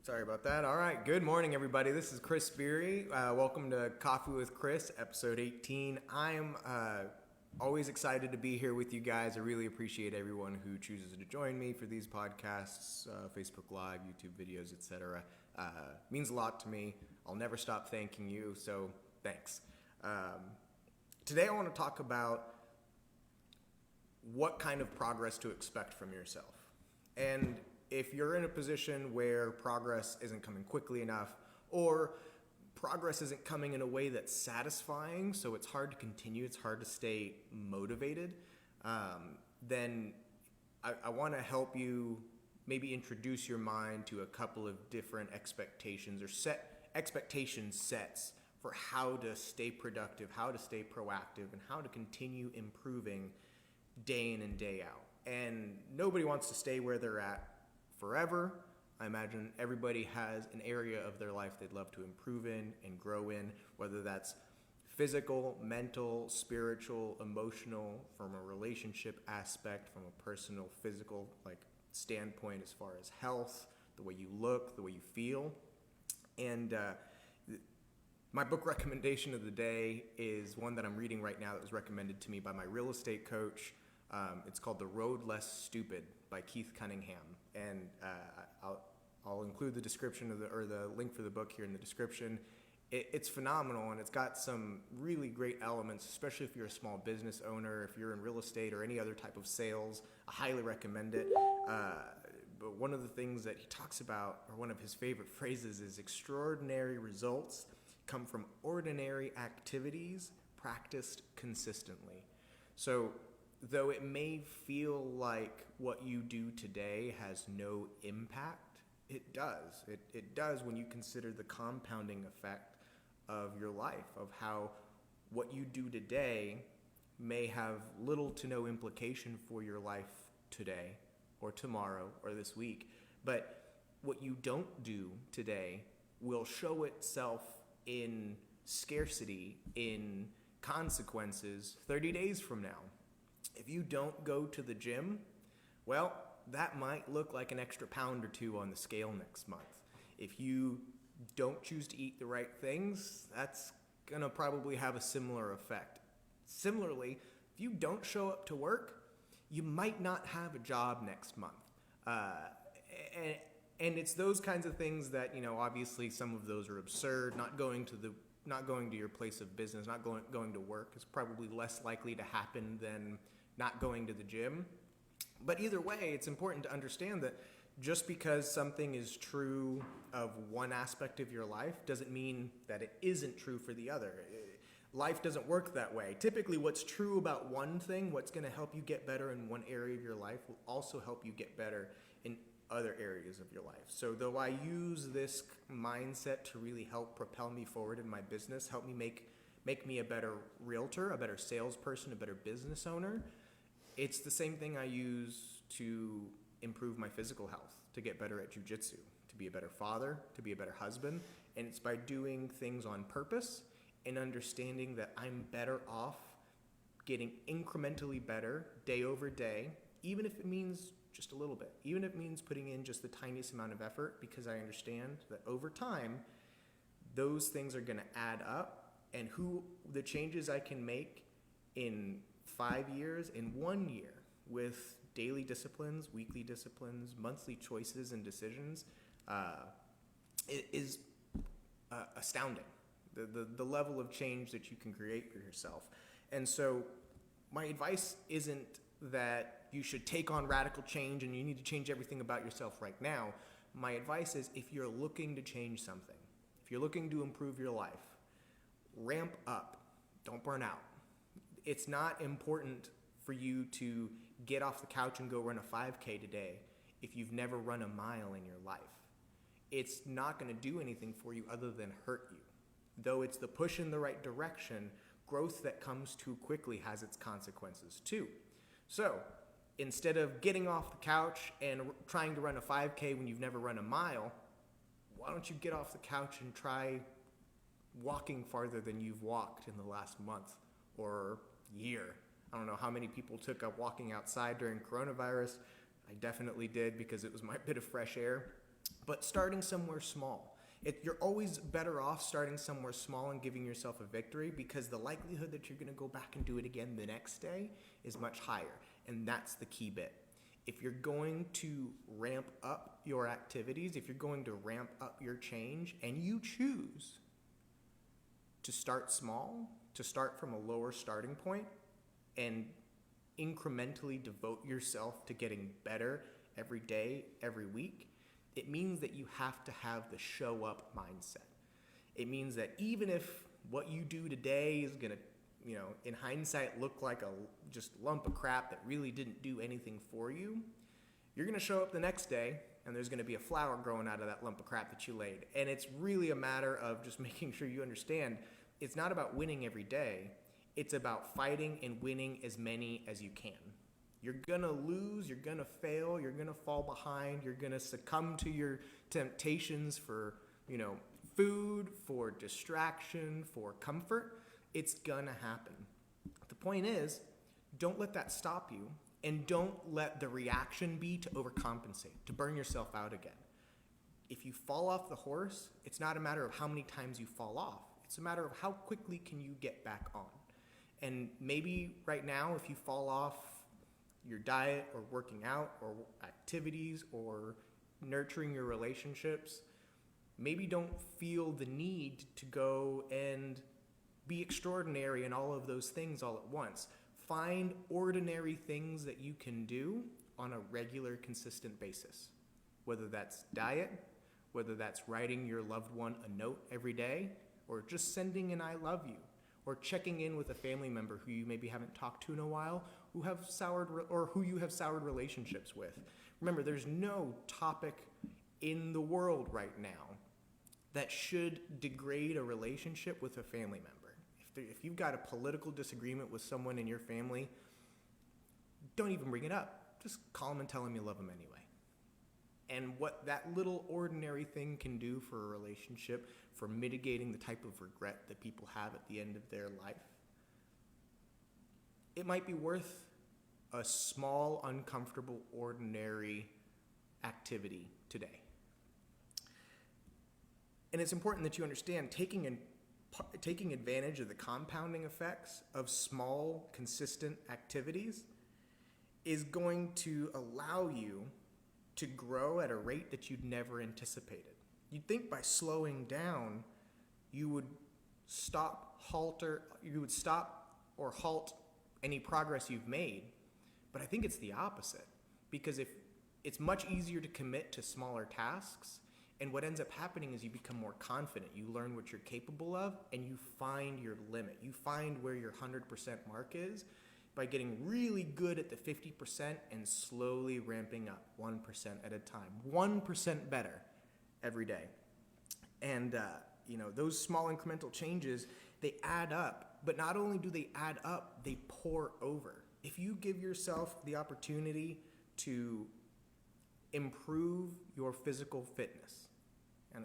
Sorry about that. All right. Good morning, everybody. This is Chris Beery. Welcome to Coffee with Chris, episode 18. I'm always excited to be here with you guys. I really appreciate everyone who chooses to join me for these podcasts, Facebook Live, YouTube videos, etc. Means a lot to me. I'll never stop thanking you, so thanks. Today I want to talk about what kind of progress to expect from yourself. And if you're in a position where progress isn't coming quickly enough, or progress isn't coming in a way that's satisfying, so it's hard to continue, it's hard to stay motivated, then I want to help you maybe introduce your mind to a couple of different expectations or expectation sets for how to stay productive, how to stay proactive, and how to continue improving day in and day out. And nobody wants to stay where they're at forever. I imagine everybody has an area of their life they'd love to improve in and grow in, whether that's physical, mental, spiritual, emotional, from a relationship aspect, from a personal, physical standpoint as far as health, the way you look, the way you feel. And my book recommendation of the day is one that I'm reading right now that was recommended to me by my real estate coach. It's called The Road Less Stupid by Keith Cunningham, and I'll include the description of the link for the book here in the description. It's phenomenal, and it's got some really great elements, especially if you're a small business owner, if you're in real estate or any other type of sales. I highly recommend it. But one of the things that he talks about, or one of his favorite phrases, is extraordinary results come from ordinary activities practiced consistently. So though it may feel like what you do today has no impact, it does. It does when you consider the compounding effect of your life, of how what you do today may have little to no implication for your life today or tomorrow or this week. But what you don't do today will show itself in scarcity, in consequences 30 days from now. If you don't go to the gym, well, that might look like an extra pound or two on the scale next month. If you don't choose to eat the right things, that's going to probably have a similar effect. Similarly, if you don't show up to work, you might not have a job next month. And it's those kinds of things that, obviously some of those are absurd. Not going to your place of business, not going to work is probably less likely to happen than not going to the gym. But either way, it's important to understand that just because something is true of one aspect of your life doesn't mean that it isn't true for the other. Life doesn't work that way. Typically, what's true about one thing, what's going to help you get better in one area of your life, will also help you get better in other areas of your life. So though I use this mindset to really help propel me forward in my business, help me make me a better realtor, a better salesperson, a better business owner, it's the same thing I use to improve my physical health, to get better at jiu-jitsu, to be a better father, to be a better husband. And it's by doing things on purpose and understanding that I'm better off getting incrementally better day over day, even if it means just a little bit, even if it means putting in just the tiniest amount of effort, because I understand that over time, those things are going to add up, and the changes I can make in 5 years, in 1 year, with daily disciplines, weekly disciplines, monthly choices and decisions, is astounding. The level of change that you can create for yourself. And so my advice isn't that you should take on radical change and you need to change everything about yourself right now. My advice is, if you're looking to change something, if you're looking to improve your life, ramp up. Don't burn out. It's not important for you to get off the couch and go run a 5K today if you've never run a mile in your life. It's not going to do anything for you other than hurt you. Though it's the push in the right direction, growth that comes too quickly has its consequences too. So instead of getting off the couch and trying to run a 5K when you've never run a mile, why don't you get off the couch and try walking farther than you've walked in the last month or year? I don't know how many people took up walking outside during coronavirus. I definitely did, because it was my bit of fresh air. But starting somewhere small. You're always better off starting somewhere small and giving yourself a victory, because the likelihood that you're going to go back and do it again the next day is much higher. And that's the key bit. If you're going to ramp up your activities, if you're going to ramp up your change, and you choose to start small, to start from a lower starting point, and incrementally devote yourself to getting better every day, every week, it means that you have to have the show up mindset. It means that even if what you do today is going to, in hindsight look like a just lump of crap that really didn't do anything for you, you're going to show up the next day and there's going to be a flower growing out of that lump of crap that you laid. And it's really a matter of just making sure you understand it's not about winning every day. It's about fighting and winning as many as you can. You're going to lose, you're going to fail, you're going to fall behind, you're going to succumb to your temptations for, food, for distraction, for comfort. It's going to happen. The point is, don't let that stop you, and don't let the reaction be to overcompensate, to burn yourself out again. If you fall off the horse, it's not a matter of how many times you fall off. It's a matter of how quickly can you get back on. And maybe right now, if you fall off your diet or working out or activities or nurturing your relationships, maybe don't feel the need to go and be extraordinary in all of those things all at once. Find ordinary things that you can do on a regular, consistent basis. Whether that's diet, whether that's writing your loved one a note every day, or just sending an I love you, or checking in with a family member who you maybe haven't talked to in a while, who you have soured relationships with. Remember, there's no topic in the world right now that should degrade a relationship with a family member. If you've got a political disagreement with someone in your family, don't even bring it up. Just call them and tell them you love them anyway. And what that little ordinary thing can do for a relationship, for mitigating the type of regret that people have at the end of their life, it might be worth a small, uncomfortable, ordinary activity today. And it's important that you understand taking advantage of the compounding effects of small, consistent activities is going to allow you to grow at a rate that you'd never anticipated. You'd think by slowing down, you would stop or halt any progress you've made. But I think it's the opposite, because if it's much easier to commit to smaller tasks, and what ends up happening is you become more confident. You learn what you're capable of, and you find your limit. You find where your 100% mark is by getting really good at the 50% and slowly ramping up 1% at a time. 1% better every day. And, those small incremental changes, they add up. But not only do they add up, they pour over. If you give yourself the opportunity to improve your physical fitness,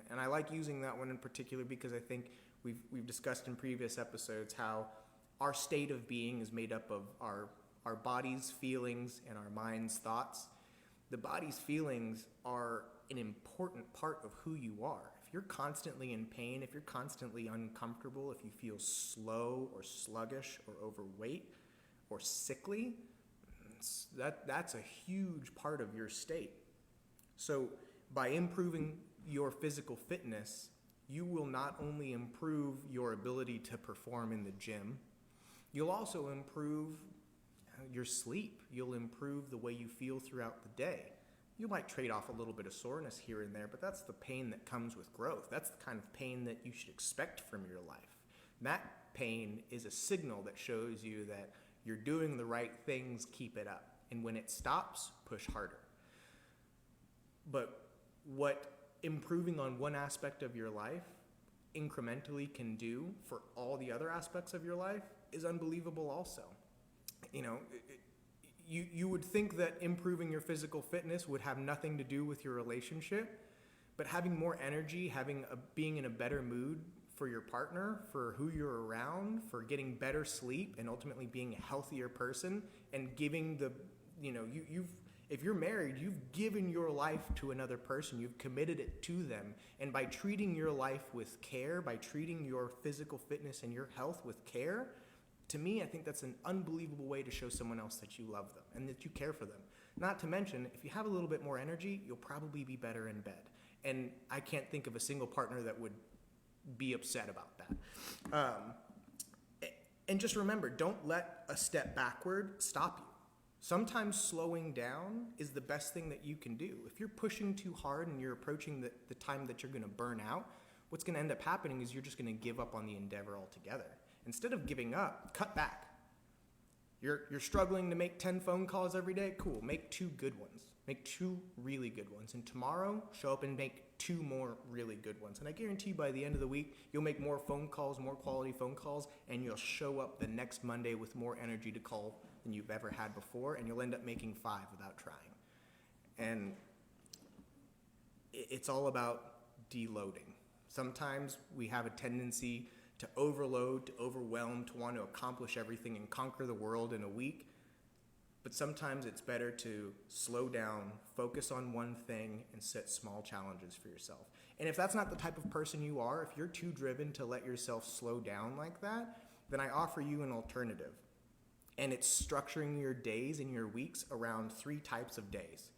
and I like using that one in particular because I think we've discussed in previous episodes how our state of being is made up of our body's feelings and our mind's thoughts. The body's feelings are an important part of who you are. If you're constantly in pain, if you're constantly uncomfortable, if you feel slow or sluggish or overweight or sickly, that's a huge part of your state. So by improving your physical fitness, you will not only improve your ability to perform in the gym, you'll also improve your sleep. You'll improve the way you feel throughout the day. You might trade off a little bit of soreness here and there, but that's the pain that comes with growth. That's the kind of pain that you should expect from your life. That pain is a signal that shows you that you're doing the right things, keep it up. And when it stops, push harder. But what improving on one aspect of your life incrementally can do for all the other aspects of your life is unbelievable also. You would think that improving your physical fitness would have nothing to do with your relationship, but having more energy, being in a better mood for your partner, for who you're around, for getting better sleep, and ultimately being a healthier person, and giving If you're married, you've given your life to another person. You've committed it to them. And by treating your life with care, by treating your physical fitness and your health with care, to me, I think that's an unbelievable way to show someone else that you love them and that you care for them. Not to mention, if you have a little bit more energy, you'll probably be better in bed. And I can't think of a single partner that would be upset about that. And just remember, don't let a step backward stop you. Sometimes slowing down is the best thing that you can do. If you're pushing too hard and you're approaching the time that you're going to burn out, what's going to end up happening is you're just going to give up on the endeavor altogether. Instead of giving up, cut back. You're struggling to make 10 phone calls every day? Cool, make 2 good ones. Make 2 really good ones. And tomorrow, show up and make 2 more really good ones. And I guarantee by the end of the week, you'll make more phone calls, more quality phone calls, and you'll show up the next Monday with more energy to call than you've ever had before, and you'll end up making 5 without trying. And it's all about deloading. Sometimes we have a tendency to overload, to overwhelm, to want to accomplish everything and conquer the world in a week. But sometimes it's better to slow down, focus on one thing, and set small challenges for yourself. And if that's not the type of person you are, if you're too driven to let yourself slow down like that, then I offer you an alternative. And it's structuring your days and your weeks around 3 types of days: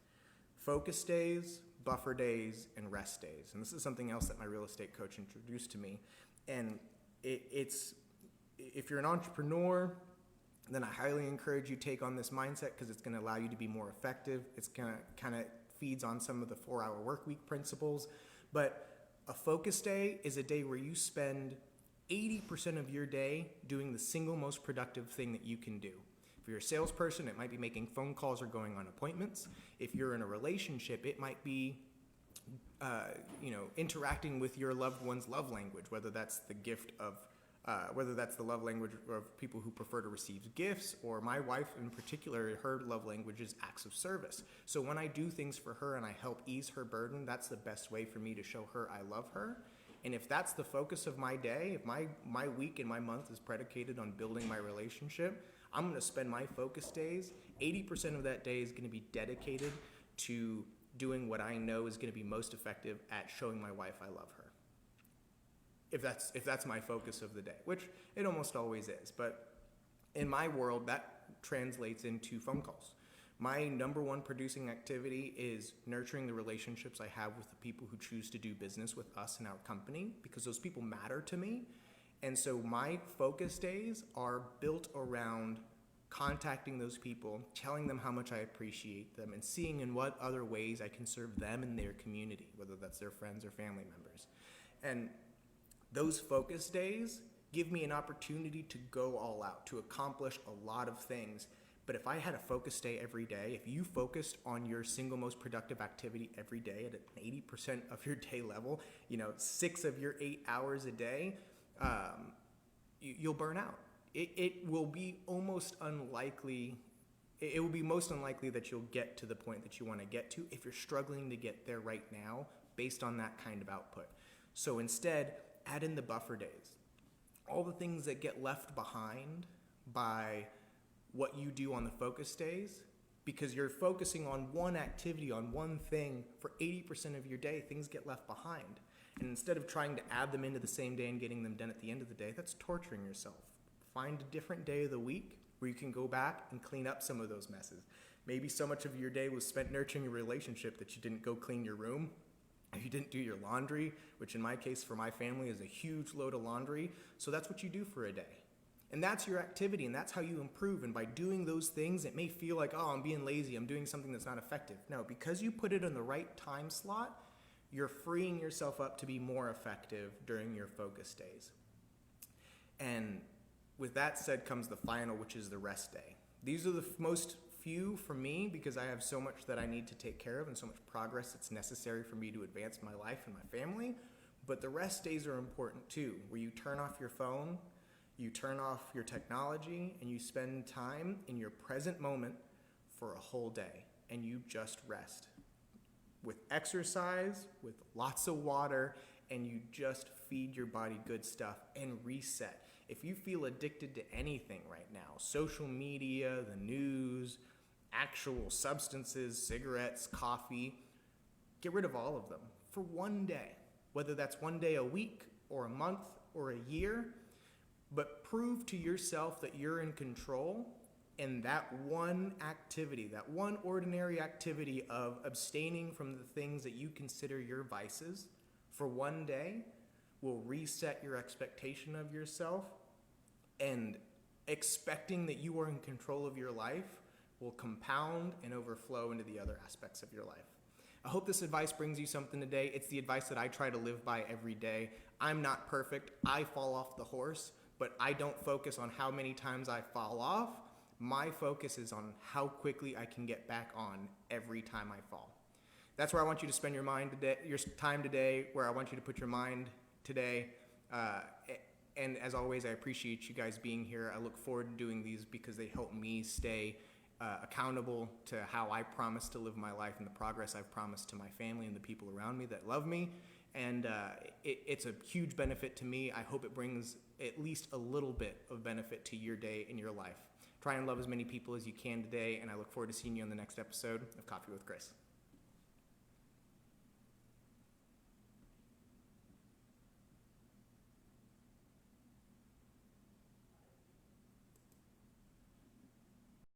focus days, buffer days, and rest days. And this is something else that my real estate coach introduced to me. And it's if you're an entrepreneur, then I highly encourage you take on this mindset, because it's going to allow you to be more effective. It's going to kind of feeds on some of the 4-hour work week principles. But a focus day is a day where you spend 80% of your day doing the single most productive thing that you can do. If you're a salesperson, it might be making phone calls or going on appointments. If you're in a relationship, it might be interacting with your loved one's love language, whether that's the love language of people who prefer to receive gifts, or my wife in particular, her love language is acts of service. So when I do things for her and I help ease her burden, that's the best way for me to show her I love her. And if that's the focus of my day, if my week and my month is predicated on building my relationship, I'm going to spend my focus days, 80% of that day is going to be dedicated to doing what I know is going to be most effective at showing my wife I love her. If that's my focus of the day, which it almost always is. But in my world, that translates into phone calls. My number one producing activity is nurturing the relationships I have with the people who choose to do business with us and our company, because those people matter to me. And so my focus days are built around contacting those people, telling them how much I appreciate them, and seeing in what other ways I can serve them and their community, whether that's their friends or family members. And those focus days give me an opportunity to go all out, to accomplish a lot of things. But if I had a focus day every day, if you focused on your single most productive activity every day at an 80% of your day level, 6 of your 8 hours a day, you'll burn out. It will be most unlikely that you'll get to the point that you want to get to if you're struggling to get there right now based on that kind of output. So instead, add in the buffer days. All the things that get left behind by what you do on the focus days, because you're focusing on one activity, on one thing for 80% of your day, things get left behind. And instead of trying to add them into the same day and getting them done at the end of the day, that's torturing yourself. Find a different day of the week where you can go back and clean up some of those messes. Maybe so much of your day was spent nurturing a relationship that you didn't go clean your room. You didn't do your laundry, which in my case for my family is a huge load of laundry. So that's what you do for a day. And that's your activity, and that's how you improve. And by doing those things, it may feel like, I'm being lazy, I'm doing something that's not effective. No, because you put it in the right time slot, you're freeing yourself up to be more effective during your focus days. And with that said comes the final, which is the rest day. These are the most few for me because I have so much that I need to take care of and so much progress that's necessary for me to advance my life and my family. But the rest days are important too, where you turn off your phone, you turn off your technology, and you spend time in your present moment for a whole day, and you just rest. With exercise, with lots of water, and you just feed your body good stuff and reset. If you feel addicted to anything right now, social media, the news, actual substances, cigarettes, coffee. Get rid of all of them for one day, whether that's one day a week or a month or a year, but prove to yourself that you're in control. And that one activity, that one ordinary activity of abstaining from the things that you consider your vices for one day will reset your expectation of yourself, and expecting that you are in control of your life will compound and overflow into the other aspects of your life. I hope this advice brings you something today. It's the advice that I try to live by every day. I'm not perfect. I fall off the horse, but I don't focus on how many times I fall off. My focus is on how quickly I can get back on every time I fall. That's where I want you to spend your time today, where I want you to put your mind today. And as always, I appreciate you guys being here. I look forward to doing these because they help me stay accountable to how I promise to live my life and the progress I've promised to my family and the people around me that love me. And it's a huge benefit to me. I hope it brings at least a little bit of benefit to your day and your life. Try and love as many people as you can today, and I look forward to seeing you on the next episode of Coffee with Chris.